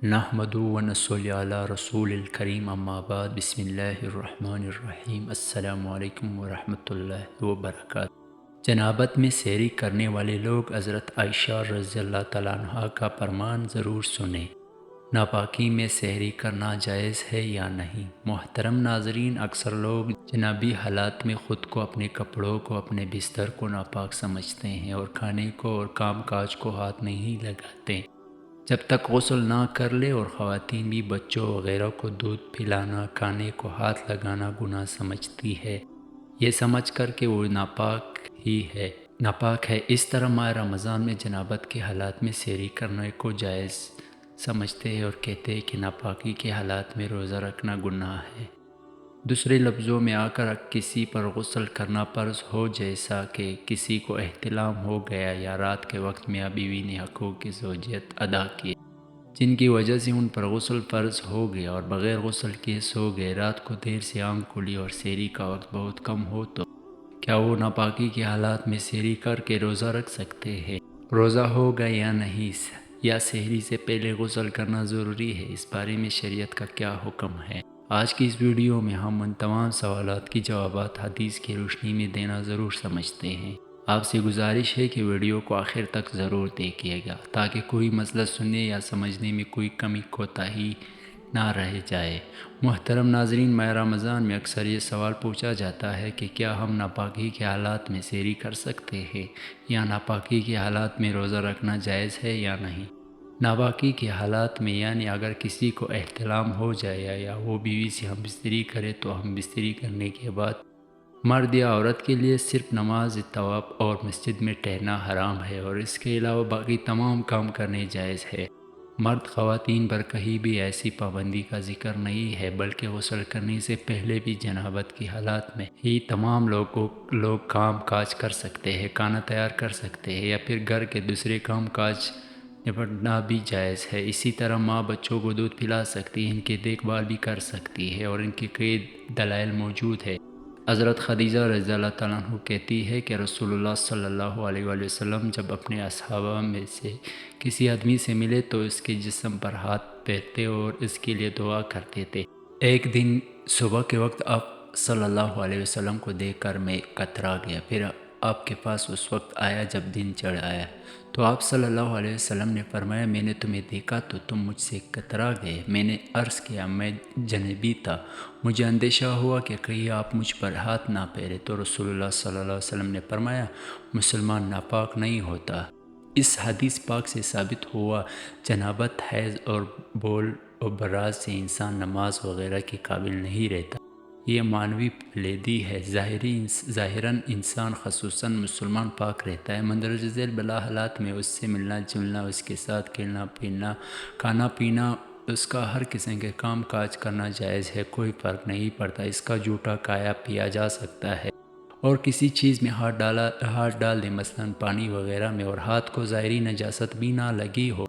نحمد و نصلی علی رسول الکریم اما بعد بسم اللہ الرحمن الرحیم السلام علیکم ورحمۃ اللہ وبرکاتہ۔ جنابت میں سیری کرنے والے لوگ حضرت عائشہ رضی اللہ تعالیٰ عنہ کا فرمان ضرور سنیں۔ ناپاکی میں سحری کرنا جائز ہے یا نہیں؟ محترم ناظرین، اکثر لوگ جنابی حالات میں خود کو، اپنے کپڑوں کو، اپنے بستر کو ناپاک سمجھتے ہیں اور کھانے کو اور کام کاج کو ہاتھ نہیں لگاتے جب تک غسل نہ کر لے، اور خواتین بھی بچوں وغیرہ کو دودھ پلانا، کھانے کو ہاتھ لگانا گناہ سمجھتی ہے، یہ سمجھ کر کہ وہ ناپاک ہے۔ اس طرح ماہ رمضان میں جنابت کے حالات میں سحری کرنے کو جائز سمجھتے ہیں اور کہتے ہیں کہ ناپاکی کے حالات میں روزہ رکھنا گناہ ہے۔ دوسرے لفظوں میں آ کر کسی پر غسل کرنا فرض ہو، جیسا کہ کسی کو احتلام ہو گیا یا رات کے وقت میاں بیوی نے حقوق زوجیت ادا کیے جن کی وجہ سے ان پر غسل فرض ہو گیا اور بغیر غسل کے سو گئے، رات کو دیر سے آنکھ کھلی اور سحری کا وقت بہت کم ہو، تو کیا وہ ناپاکی کے حالات میں سحری کر کے روزہ رکھ سکتے ہیں؟ روزہ ہوگا یا نہیں، یا سحری سے پہلے غسل کرنا ضروری ہے؟ اس بارے میں شریعت کا کیا حکم ہے؟ آج کی اس ویڈیو میں ہم ان تمام سوالات کی جوابات حدیث کی روشنی میں دینا ضرور سمجھتے ہیں۔ آپ سے گزارش ہے کہ ویڈیو کو آخر تک ضرور دیکھیے گا تاکہ کوئی مسئلہ سننے یا سمجھنے میں کوئی کمی کوتاہی نہ رہ جائے۔ محترم ناظرین، ماہ رمضان میں اکثر یہ سوال پوچھا جاتا ہے کہ کیا ہم ناپاکی کے حالات میں سحری کر سکتے ہیں، یا ناپاکی کے حالات میں روزہ رکھنا جائز ہے یا نہیں؟ ناپاکی کے حالات میں یعنی اگر کسی کو احتلام ہو جائے یا وہ بیوی سے ہم بستری کرے، تو ہم بستری کرنے کے بعد مرد یا عورت کے لیے صرف نماز، طواف اور مسجد میں ٹہلنا حرام ہے، اور اس کے علاوہ باقی تمام کام کرنے جائز ہے۔ مرد خواتین پر کہیں بھی ایسی پابندی کا ذکر نہیں ہے، بلکہ غسل کرنے سے پہلے بھی جنابت کی حالات میں ہی تمام لوگ کام کاج کر سکتے ہیں، کھانا تیار کر سکتے ہیں یا پھر گھر کے دوسرے کام کاج نپٹنا بھی جائز ہے۔ اسی طرح ماں بچوں کو دودھ پلا سکتی ہے، ان کی دیکھ بھال بھی کر سکتی ہے، اور ان کے کئی دلائل موجود ہے۔ حضرت خدیجہ رضی اللہ تعالیٰ عنہ کہتی ہے کہ رسول اللہ صلی اللہ علیہ وآلہ وسلم جب اپنے اصحابہ میں سے کسی آدمی سے ملے تو اس کے جسم پر ہاتھ پھیرتے اور اس کے لیے دعا کرتے تھے۔ ایک دن صبح کے وقت آپ صلی اللہ علیہ وسلم کو دیکھ کر میں کترا گیا، پھر آپ کے پاس اس وقت آیا جب دن چڑھ آیا، تو آپ صلی اللہ علیہ وسلم نے فرمایا، میں نے تمہیں دیکھا تو تم مجھ سے کترا گئے۔ میں نے عرض کیا، میں جنبی تھا، مجھے اندیشہ ہوا کہ کہیں آپ مجھ پر ہاتھ نہ پھیرے، تو رسول اللہ صلی اللہ علیہ وسلم نے فرمایا، مسلمان ناپاک نہیں ہوتا۔ اس حدیث پاک سے ثابت ہوا جنابت، حیض اور بول و براز سے انسان نماز وغیرہ کے قابل نہیں رہتا۔ یہ معنوی پلیدی ہے۔ ظاہراً انسان خصوصاً مسلمان پاک رہتا ہے، مندرجہ ذیل بلا حالات میں اس سے ملنا جلنا، اس کے ساتھ کھیلنا پھرنا، کھانا پینا، اس کا ہر قسم کے کام کاج کرنا جائز ہے، کوئی فرق نہیں پڑتا۔ اس کا جھوٹا کھایا پیا جا سکتا ہے، اور کسی چیز میں ہاتھ ڈال دے، مثلاً پانی وغیرہ میں، اور ہاتھ کو ظاہری نجاست بھی نہ لگی ہو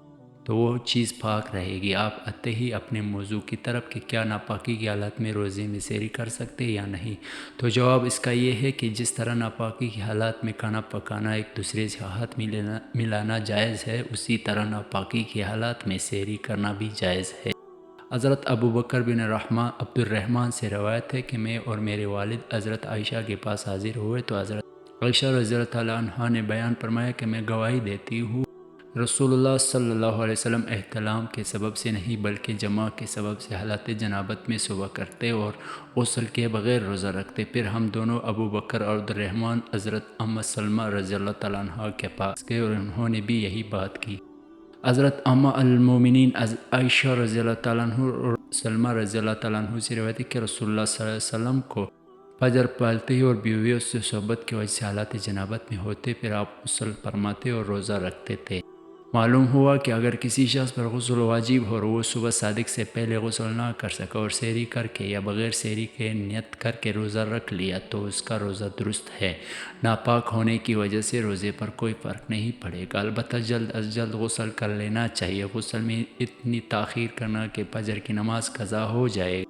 تو وہ چیز پاک رہے گی۔ آپ آتے ہی اپنے موضوع کی طرف کہ کیا ناپاکی کی حالت میں روزے میں سحری کر سکتے یا نہیں، تو جواب اس کا یہ ہے کہ جس طرح ناپاکی کی حالات میں کھانا پکانا، ایک دوسرے سے ہاتھ ملانا جائز ہے، اسی طرح ناپاکی کی حالات میں سحری کرنا بھی جائز ہے۔ حضرت ابو بکر بن عبد الرحمن سے روایت ہے کہ میں اور میرے والد حضرت عائشہ کے پاس حاضر ہوئے، تو حضرت عائشہ رضی اللہ تعالیٰ عنہا نے بیان فرمایا کہ میں گواہی دیتی ہوں، رسول اللہ صلی اللہ علیہ وسلم احتلام کے سبب سے نہیں بلکہ جماع کے سبب سے حالت جنابت میں صبح کرتے اور غسل کے بغیر روزہ رکھتے۔ پھر ہم دونوں ابو بکر اور عبد الرحمن حضرت ام سلمہ رضی اللہ تعالیٰ عنہا کے پاس گئے، اور انہوں نے بھی یہی بات کی۔ حضرت ام المومنین عائشہ رضی اللہ تعالیٰ عنہ اور سلمہ رضی اللہ تعالیٰ عنہ سے روایت ہے کہ رسول اللہ صلی اللہ علیہ وسلم کو فجر پالتے اور بیویوں سے صحبت کی وجہ سے حالات جنابت میں ہوتے، پھر آپ غسل فرماتے اور روزہ رکھتے تھے۔ معلوم ہوا کہ اگر کسی شخص پر غسل واجب ہو اور وہ صبح صادق سے پہلے غسل نہ کر سکا اور سحری کر کے یا بغیر سحری کے نیت کر کے روزہ رکھ لیا، تو اس کا روزہ درست ہے۔ ناپاک ہونے کی وجہ سے روزے پر کوئی فرق نہیں پڑے گا، البتہ جلد از جلد غسل کر لینا چاہیے۔ غسل میں اتنی تاخیر کرنا کہ فجر کی نماز قضا ہو جائے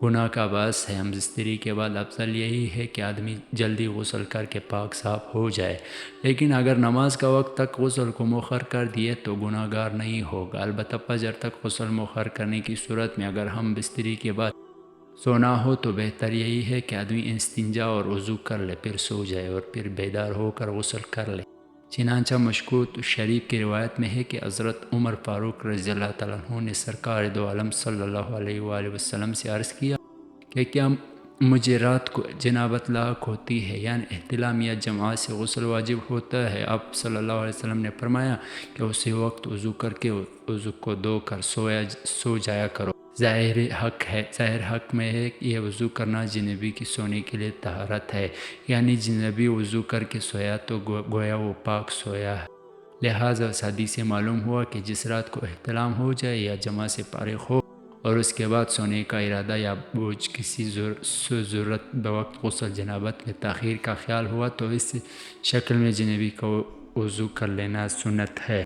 گناہ کا باعث ہے۔ ہم بستری کے بعد افضل یہی ہے کہ آدمی جلدی غسل کر کے پاک صاف ہو جائے، لیکن اگر نماز کا وقت تک غسل کو مؤخر کر دیے تو گناہ گار نہیں ہوگا۔ البتہ فجر تک غسل مؤخر کرنے کی صورت میں اگر ہم بستری کے بعد سونا ہو تو بہتر یہی ہے کہ آدمی استنجا اور وضو کر لے، پھر سو جائے اور پھر بیدار ہو کر غسل کر لے۔ چنانچہ مشکوت شریف کی روایت میں ہے کہ حضرت عمر فاروق رضی اللہ تعالیٰ عنہ نے سرکار دو عالم صلی اللہ علیہ وآلہ وسلم سے عرض کیا کہ کیا مجھے رات کو جنابت لاحق ہوتی ہے، یعنی احتلام یا جماعت سے غسل واجب ہوتا ہے؟ آپ صلی اللہ علیہ وسلم نے فرمایا کہ اسی وقت وضو کر کے وضو کو دھو کر سو جایا کرو۔ ظاہر حق میں ہے کہ یہ وضو کرنا جنبی کی سونے کے لیے طہارت ہے، یعنی جنبی وضو کر کے سویا تو گویا وہ پاک سویا ہے۔ لہٰذا اس حدیث سے معلوم ہوا کہ جس رات کو احتلام ہو جائے یا جماعت سے فارغ ہو اور اس کے بعد سونے کا ارادہ یا بوجھ کسی ضرورت بوقت غسل جنابت میں تاخیر کا خیال ہوا تو اس شکل میں جنبی کو وضو کر لینا سنت ہے۔